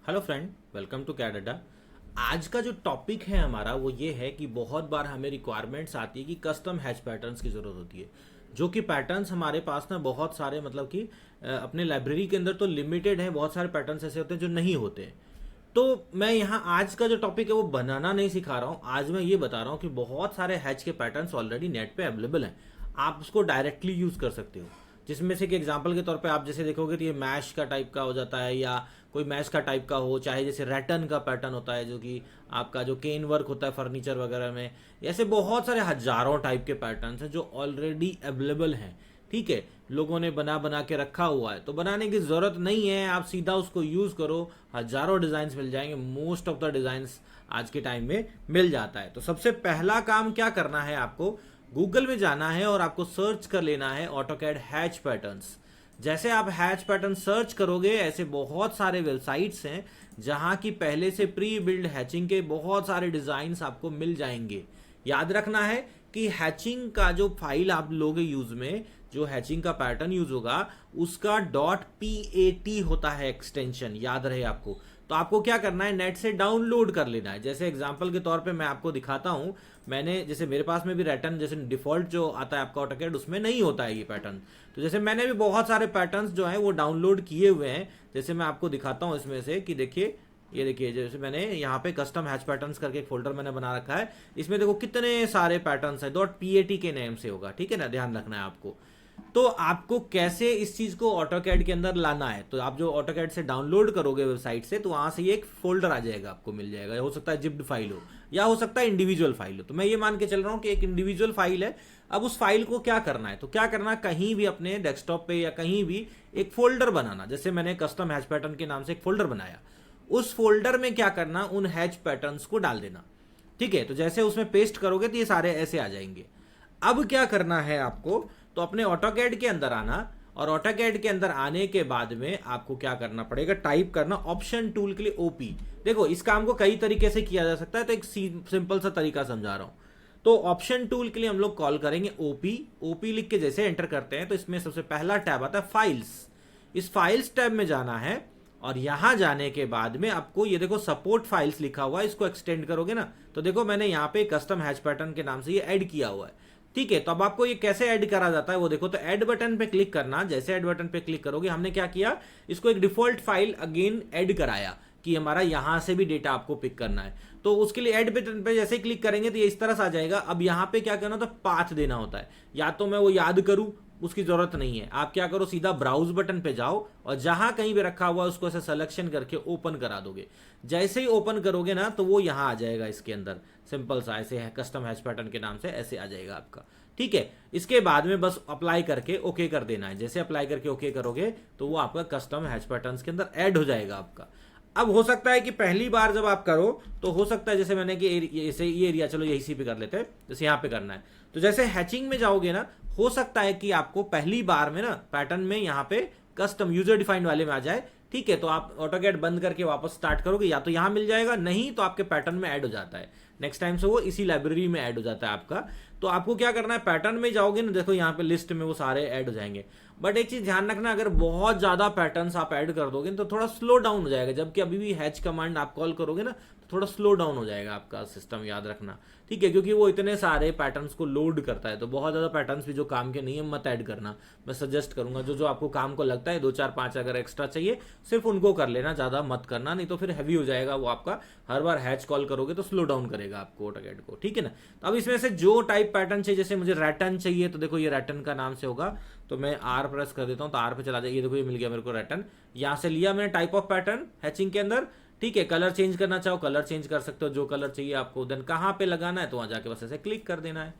Hello friend, welcome to CAD Adda. आज का जो टॉपिक है हमारा वो ये है कि बहुत बार हमें रिक्वायरमेंट्स आती है कि कस्टम हैच पैटर्न्स की ज़रूरत होती है, जो कि पैटर्न्स हमारे पास ना बहुत सारे मतलब कि अपने लाइब्रेरी के अंदर तो लिमिटेड है। बहुत सारे पैटर्न्स ऐसे होते हैं जो नहीं होते हैं। तो मैं यहाँ आज का जो टॉपिक है वो बनाना नहीं सिखा रहा हूँ। आज मैं ये बता रहा हूँ कि बहुत सारे हैच के पैटर्न्स ऑलरेडी नेट पे अवेलेबल हैं, आप उसको डायरेक्टली यूज़ कर सकते हो। जिसमें से कि एग्जांपल के तौर पे आप जैसे देखोगे तो ये मैश का टाइप का हो जाता है, या कोई मैश का टाइप का हो, चाहे जैसे रैटन का पैटर्न होता है जो कि आपका जो केन वर्क होता है फर्नीचर वगैरह में। ऐसे बहुत सारे हजारों टाइप के पैटर्न्स हैं जो ऑलरेडी अवेलेबल हैं। ठीक है, लोगों ने बना बना के रखा हुआ है, तो बनाने की ज़रूरत नहीं है, आप सीधा उसको यूज़ करो। हजारों डिज़ाइंस मिल जाएंगे, मोस्ट ऑफ द डिज़ाइंस आज के टाइम में मिल जाता है। तो सबसे पहला काम क्या करना है, आपको गूगल में जाना है और आपको सर्च कर लेना है ऑटोकैड हैच पैटर्न्स। जैसे आप हैच पैटर्न सर्च करोगे, ऐसे बहुत सारे वेबसाइट्स हैं जहां की पहले से प्री बिल्ड हैचिंग के बहुत सारे डिजाइन्स आपको मिल जाएंगे। याद रखना है कि हैचिंग का जो फाइल आप लोगे यूज में, जो हैचिंग का पैटर्न यूज होगा उसका .pat होता है एक्सटेंशन, याद रहे आपको। तो आपको क्या करना है, नेट से डाउनलोड कर लेना है। जैसे एग्जांपल के तौर पे मैं आपको दिखाता हूं, मैंने जैसे मेरे पास में भी रैटन जैसे डिफॉल्ट जो आता है आपका ऑटोकैड, उसमें नहीं होता है ये पैटर्न। तो जैसे मैंने भी बहुत सारे पैटर्न्स जो हैं वो डाउनलोड किए हुए हैं। जैसे मैं आपको दिखाता हूं इसमें से कि देखिए, ये देखिए जैसे मैंने यहाँ पे कस्टम हैच पैटर्न्स करके एक फोल्डर मैंने बना रखा है। इसमें देखो कितने सारे पैटर्न्स हैं, .pat के नेम से होगा। ठीक है ना, ध्यान रखना है आपको। तो आपको कैसे इस चीज को ऑटोकैड के अंदर लाना है, तो आप जो ऑटोकैड से डाउनलोड करोगे वेबसाइट से, तो वहां से ये एक फोल्डर आ जाएगा, आपको मिल जाएगा। हो सकता है जिप्ड फाइल हो, या हो सकता है इंडिविजुअल फाइल हो। तो मैं ये मान के चल रहा हूं कि एक इंडिविजुअल फाइल है। अब उस फाइल को क्या करना है, तो क्या करना, कहीं भी अपने डेस्कटॉप पे या कहीं भी एक फोल्डर बनाना। जैसे मैंने कस्टम हैच पैटर्न के नाम से एक फोल्डर बनाया, उस फोल्डर में क्या करना, उन हैच पैटर्न्स को डाल देना। ठीक है, तो जैसे उसमें पेस्ट करोगे तो ये सारे ऐसे आ जाएंगे। अब क्या करना है आपको, तो अपने ऑटोकैड के अंदर आना, और ऑटोकैड के अंदर आने के बाद में आपको क्या करना पड़ेगा, टाइप करना ऑप्शन टूल के लिए ओपी। देखो इस काम को कई तरीके से किया जा सकता है, तो एक सिंपल सा तरीका समझा रहा हूं। तो ऑप्शन टूल के लिए हम लोग कॉल करेंगे ओपी। ओपी लिख के जैसे एंटर करते हैं तो इसमें सबसे पहला टैब आता है फाइल्स। इस फाइल्स टैब में जाना है, और यहां जाने के बाद में आपको ये देखो सपोर्ट फाइल्स लिखा हुआ है, इसको एक्सटेंड करोगे ना, तो देखो मैंने यहाँ पे कस्टम हैच पैटर्न के नाम से ये ऐड किया हुआ है। ठीक है, तो अब आपको ये कैसे ऐड करा जाता है वो देखो। तो ऐड बटन पे क्लिक करना, जैसे ऐड बटन पे क्लिक करोगे, हमने क्या किया, इसको एक डिफॉल्ट फाइल अगेन ऐड कराया कि हमारा यहां से भी डेटा आपको पिक करना है। तो उसके लिए ऐड बटन पे जैसे क्लिक करेंगे तो ये इस तरह से आ जाएगा। अब यहां पे क्या करना, तो पाथ देना होता है। या तो मैं वो याद करूं, उसकी जरूरत नहीं है। आप क्या करो, सीधा ब्राउज बटन पे जाओ और जहां कहीं भी रखा हुआ उसको ऐसे सिलेक्शन करके ओपन करा दोगे। जैसे ही ओपन करोगे ना, तो वो यहां आ जाएगा इसके अंदर, सिंपल सा ऐसे है, कस्टम हैच पैटर्न के नाम से ऐसे आ जाएगा आपका। ठीक है, इसके बाद में बस अप्लाई करके ओके कर देना है। जैसे अप्लाई करके ओके करोगे तो वो आपका कस्टम हैच पैटर्न्स के अंदर ऐड हो जाएगा आपका। अब हो सकता है कि पहली बार जब आप करो तो हो सकता है, जैसे मैंने कि ये एरिया चलो यही सी पे कर लेते हैं, जैसे यहाँ पे करना है। तो जैसे हैचिंग में जाओगे ना, हो सकता है कि आपको पहली बार में ना पैटर्न में यहाँ पे कस्टम यूजर डिफाइंड वाले में आ जाए। ठीक है, तो आप ऑटोकैड बंद करके वापस स्टार्ट करोगे, या तो यहाँ मिल जाएगा, नहीं तो आपके पैटर्न में ऐड हो जाता है। नेक्स्ट टाइम से वो इसी लाइब्रेरी में ऐड हो जाता है आपका। तो आपको क्या करना है, पैटर्न में जाओगे ना, देखो यहाँ पे लिस्ट में वो सारे ऐड हो जाएंगे। बट एक चीज ध्यान रखना, अगर बहुत ज्यादा पैटर्न्स आप ऐड कर दोगे तो थोड़ा स्लो डाउन हो जाएगा। जबकि अभी भी हैच कमांड आप कॉल करोगे ना, तो थोड़ा स्लो डाउन हो जाएगा आपका सिस्टम, याद रखना। ठीक है, क्योंकि वो इतने सारे पैटर्न्स को लोड करता है। तो बहुत ज्यादा पैटर्न्स भी जो काम के नहीं है मत ऐड करना। मैं सजेस्ट करूंगा जो जो आपको काम को लगता है, 2 4 5 अगर एक्स्ट्रा चाहिए सिर्फ उनको कर लेना, ज्यादा मत करना, नहीं तो फिर हैवी हो जाएगा वो आपका। हर बार हैच कॉल करोगे तो स्लो डाउन करेगा आपको ऑटोकैड को। ठीक है ना, तो अब इसमें से जो टाइप पैटर्न चाहिए, जैसे मुझे रैटन चाहिए, तो देखो ये रैटन का नाम से होगा। तो मैं आर प्रेस कर देता हूं तो आर पे चला जाए। ये देखो ये मिल गया मेरे को रैटन। यहां से लिया मैंने टाइप ऑफ पैटर्न हैचिंग के अंदर। ठीक है, कलर चेंज करना चाहो कलर चेंज कर सकते हो, जो कलर चाहिए आपको। देन कहां पे लगाना है, तो वहां जाके बस ऐसे क्लिक कर देना है।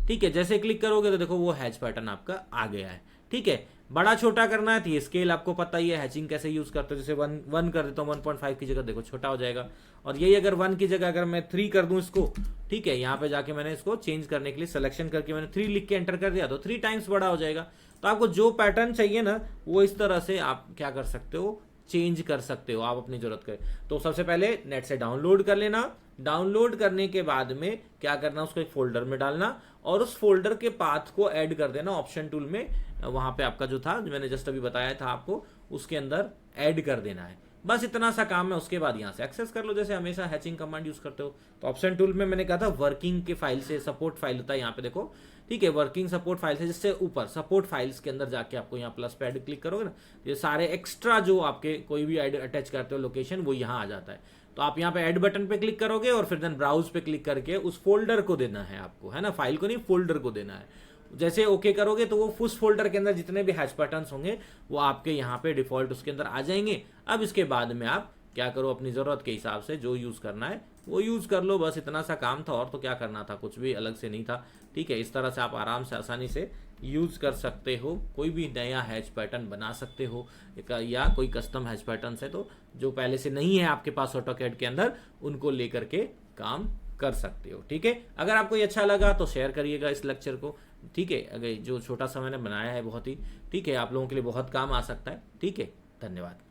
ठीक है, जैसे क्लिक करोगे तो देखो वो हैच पैटर्न आपका आ गया है। ठीक है, बड़ा छोटा करना है तो ये स्केल आपको पता ही है, हैचिंग कैसे यूज करते हो। जैसे 1 कर देता हूँ, 1.5 की जगह देखो छोटा हो जाएगा। और यही अगर 1 की जगह अगर मैं 3 कर दूं इसको, ठीक है, यहाँ पे जाके मैंने इसको चेंज करने के लिए सिलेक्शन करके मैंने 3 लिख के एंटर कर दिया, तो 3 टाइम्स बड़ा हो जाएगा। तो आपको जो पैटर्न चाहिए ना, वो इस तरह से आप क्या कर सकते हो, चेंज कर सकते हो आप अपनी जरूरत के। तो सबसे पहले नेट से डाउनलोड कर लेना। डाउनलोड करने के बाद में क्या करना, उसको एक फोल्डर में डालना, और उस फोल्डर के पाथ को ऐड कर देना ऑप्शन टूल में। वहां पे आपका जो था, जो मैंने जस्ट अभी बताया था आपको, उसके अंदर ऐड कर देना है। बस इतना सा काम है, उसके बाद यहाँ से एक्सेस कर लो जैसे हमेशा हैचिंग कमांड यूज करते हो। तो ऑप्शन टूल में मैंने कहा था वर्किंग के फाइल से सपोर्ट फाइल होता है, यहाँ पे देखो ठीक है, वर्किंग सपोर्ट फाइल से, जिससे ऊपर सपोर्ट फाइल्स के अंदर जाके आपको यहाँ प्लस पे क्लिक करोगे ना, ये सारे एक्स्ट्रा जो आपके कोई भी अटैच करते हो लोकेशन वो यहाँ आ जाता है। तो आप यहाँ पे ऐड बटन पे क्लिक करोगे और फिर देन ब्राउज पे क्लिक करके उस फोल्डर को देना है आपको, है ना, फाइल को नहीं, फोल्डर को देना है। जैसे ओके करोगे तो वो उस फोल्डर के अंदर जितने भी हैश पैटर्न्स होंगे वो आपके यहाँ पे डिफॉल्ट उसके अंदर आ जाएंगे। अब इसके बाद में आप क्या करो, अपनी ज़रूरत के हिसाब से जो यूज़ करना है वो यूज़ कर लो, बस इतना सा काम था। और तो क्या करना था, कुछ भी अलग से नहीं था। ठीक है, इस तरह से आप आराम से आसानी से यूज़ कर सकते हो, कोई भी नया हैश पैटर्न बना सकते हो, या कोई कस्टम हैश पैटर्न है तो जो पहले से नहीं है आपके पास ऑटोकैड के अंदर, उनको लेकर के काम कर सकते हो। ठीक है, अगर आपको ये अच्छा लगा तो शेयर करिएगा इस लेक्चर को। ठीक है, अगर जो छोटा सा मैंने बनाया है बहुत ही ठीक है, आप लोगों के लिए बहुत काम आ सकता है। ठीक है, धन्यवाद।